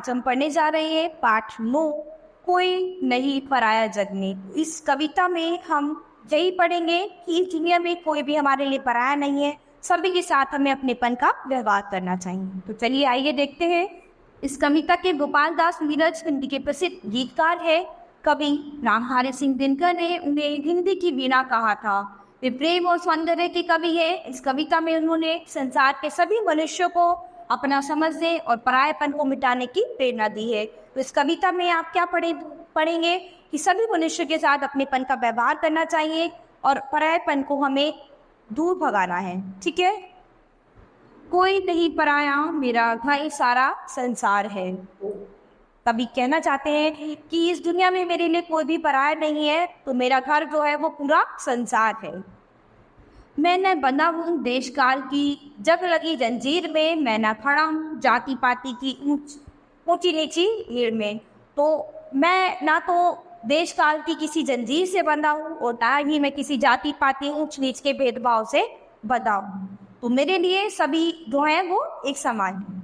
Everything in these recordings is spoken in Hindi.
आज हम पढ़ने जा रहे हैं पाठ 9, कोई नहीं पराया जग में। इस कविता में हम यही पढ़ेंगे कि इस दुनिया में कोई भी हमारे लिए पराया नहीं है, सभी के साथ हमें अपनेपन का व्यवहार करना चाहिए। तो चलिए आइए देखते हैं। इस कविता के गोपाल दास नीरज हिंदी के प्रसिद्ध गीतकार है। कवि रामधारी सिंह दिनकर ने उन्हें हिंदी की वीणा कहा था। वे प्रेम और सौंदर्य के कवि है। इस कविता में उन्होंने संसार के सभी मनुष्यों को अपना समझने और परायापन को मिटाने की प्रेरणा दी है। तो इस कविता में आप क्या पढ़ेंगे कि सभी मनुष्यों के साथ अपनेपन का व्यवहार करना चाहिए और परायापन को हमें दूर भगाना है। ठीक है। कोई नहीं पराया, मेरा घर सारा संसार है। कवि कहना चाहते हैं कि इस दुनिया में मेरे लिए कोई भी पराया नहीं है, तो मेरा घर जो है वो पूरा संसार है। मैं न बंधा हूँ देश काल की जग लगी जंजीर में, मैं न खड़ा हूँ जाति पाति की ऊंची नीची भीड़ में। तो मैं ना तो देश काल की किसी जंजीर से बंधा हूँ और ना ही मैं किसी जाति पाति ऊंच नीच के भेदभाव से बंधा हूँ। तो मेरे लिए सभी जो हैं वो एक समान है।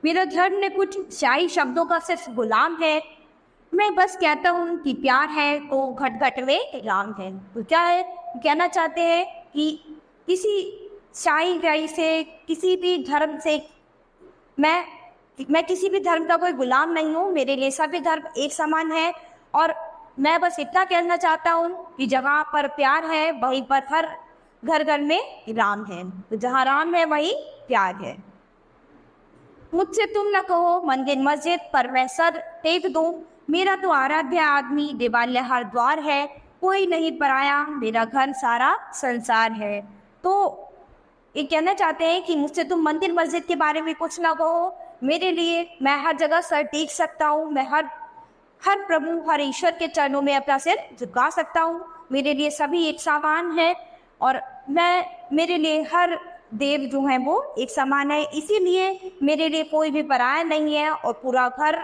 मेरा धर्म ने कुछ शाही शब्दों का सिर्फ गुलाम है। मैं बस कहता हूँ कि प्यार है तो घट घट में राम है। तो क्या है, कहना चाहते हैं कि किसी शाही गाई से, किसी भी धर्म से मैं किसी भी धर्म का कोई गुलाम नहीं हूँ। मेरे लिए सभी धर्म एक समान है और मैं बस इतना कहना चाहता हूँ कि जहाँ पर प्यार है वहीं पर हर घर घर में राम है। तो जहाँ राम है वहीं प्यार है। मुझसे तुम न कहो मंदिर मस्जिद पर मैं सर टेक दूं, मेरा तो आराध्य आदमी दिवालिया हर द्वार है। कोई नहीं पराया, मेरा घर सारा संसार है। तो ये कहना चाहते हैं कि मुझसे तुम मंदिर मस्जिद के बारे में कुछ ना कहो, मेरे लिए मैं हर जगह सर टेक सकता हूँ। मैं हर प्रभु हर ईश्वर के चरणों में अपना सिर झुका सकता हूँ। मेरे लिए सभी एक समान है और मेरे लिए हर देव जो है वो एक समान है। इसीलिए मेरे लिए कोई भी पराया नहीं है और पूरा घर,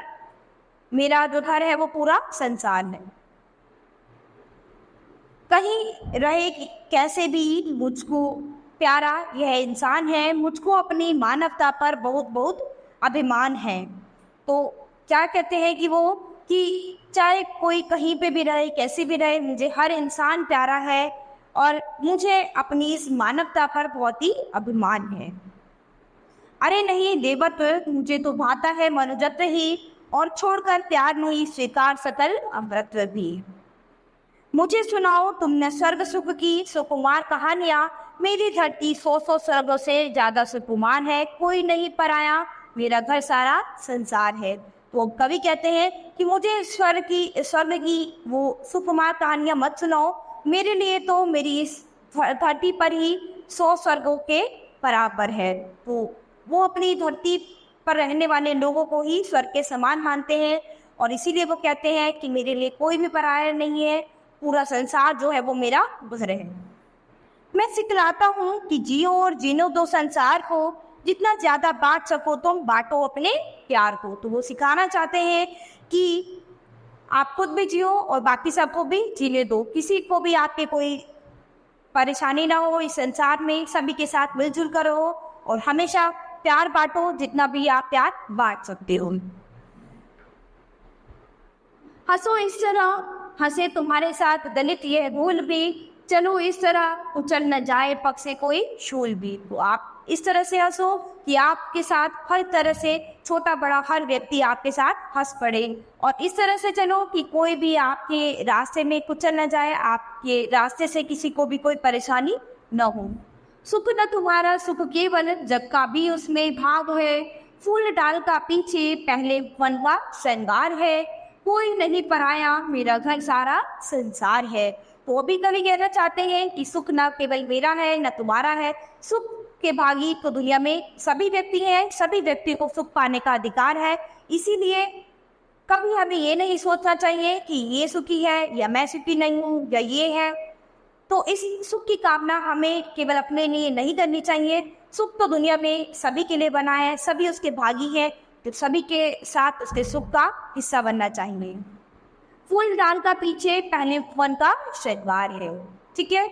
मेरा जो घर है वो पूरा संसार है। कहीं रहे कैसे भी मुझको प्यारा यह इंसान है, मुझको अपनी मानवता पर बहुत बहुत अभिमान है। तो क्या कहते हैं कि चाहे कोई कहीं पे भी रहे, कैसे भी रहे, मुझे हर इंसान प्यारा है और मुझे अपनी इस मानवता पर बहुत ही अभिमान है। अरे नहीं देवत्व मुझे तो भाता है मनुजत्व ही, और छोड़कर प्यार नहीं स्वीकार सकल अमृतत्व भी। मुझे सुनाओ तुमने स्वर्ग सुख की सुकुमार कहानियाँ, मेरी धरती 100 स्वर्गों से ज्यादा सुकुमार है। कोई नहीं पराया, मेरा घर सारा संसार है। तो कवि कहते हैं कि मुझे स्वर्ग की वो सुकुमार कहानियाँ मत सुनाओ, मेरे लिए तो मेरी इस धरती पर ही 100 स्वर्गों के बराबर है। तो वो अपनी धरती पर रहने वाले लोगों को ही स्वर्ग के समान मानते हैं और इसीलिए वो कहते हैं कि मेरे लिए कोई भी पराया नहीं है, पूरा संसार जो है वो मेरा गुजरे है। मैं सिखलाता हूँ कि जियो और जीनो दो संसार को, जितना ज्यादा बांट सको तुम बांटो अपने प्यार को। तो वो सिखाना चाहते हैं कि आप खुद भी जियो और बाकी सबको भी जीने दो, किसी को भी आपके कोई परेशानी ना हो। इस संसार में सभी के साथ मिलजुल कर रहो और हमेशा प्यार बांटो, जितना भी आप प्यार बांट सकते हो। हंसो इस तरह हंसे तुम्हारे साथ दलित ये भूल भी, चलो इस तरह उछल न जाए पग से कोई शूल भी। तो आप इस तरह से हंसो कि आपके साथ हर तरह से छोटा बड़ा हर व्यक्ति आपके साथ हंस पड़े, और इस तरह से चलो कि कोई भी आपके रास्ते में कुचल न जाए, आपके रास्ते से किसी को भी कोई परेशानी न हो। सुख न तुम्हारा सुख केवल जग का भी उसमें भाग है, फूल डाल का पीछे पहले वन का श्रृंगार है। कोई नहीं पराया, मेरा घर सारा संसार है। तो भी कवि कहना चाहते हैं कि सुख न केवल मेरा है न तुम्हारा है, सुख के भागी तो दुनिया में सभी व्यक्ति हैं, सभी व्यक्ति को सुख पाने का अधिकार है। इसीलिए कभी हमें ये नहीं सोचना चाहिए कि ये सुखी है या मैं सुखी नहीं हूँ या ये है। तो इस सुख की कामना हमें केवल अपने लिए नहीं करनी चाहिए। सुख तो दुनिया में सभी के लिए बना है, सभी उसके भागी हैं, तो सभी के साथ उसके सुख का हिस्सा बनना चाहिए। फूल डाल का पीछे पहले वन का श्रृंगार है। ठीक है।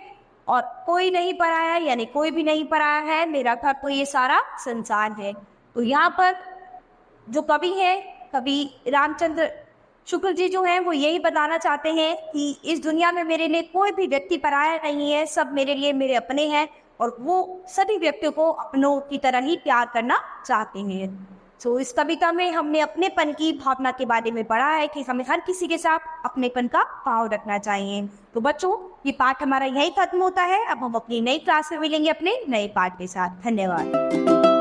और कोई नहीं पराया यानी कोई भी नहीं पराया है, मेरा घर तो ये सारा संसार है। तो यहाँ पर जो कवि है कवि रामचंद्र शुक्ल जी जो हैं वो यही बताना चाहते हैं कि इस दुनिया में मेरे लिए कोई भी व्यक्ति पराया नहीं है, सब मेरे लिए मेरे अपने हैं और वो सभी व्यक्तियों को अपनों की तरह ही प्यार करना चाहते हैं। तो इस कविता में हमने अपनेपन की भावना के बारे में पढ़ा है कि हमें हर किसी के साथ अपनेपन का भाव रखना चाहिए। तो बच्चों, ये पाठ हमारा यही खत्म होता है। अब हम अपनी नई क्लास में मिलेंगे अपने नए पाठ के साथ। धन्यवाद।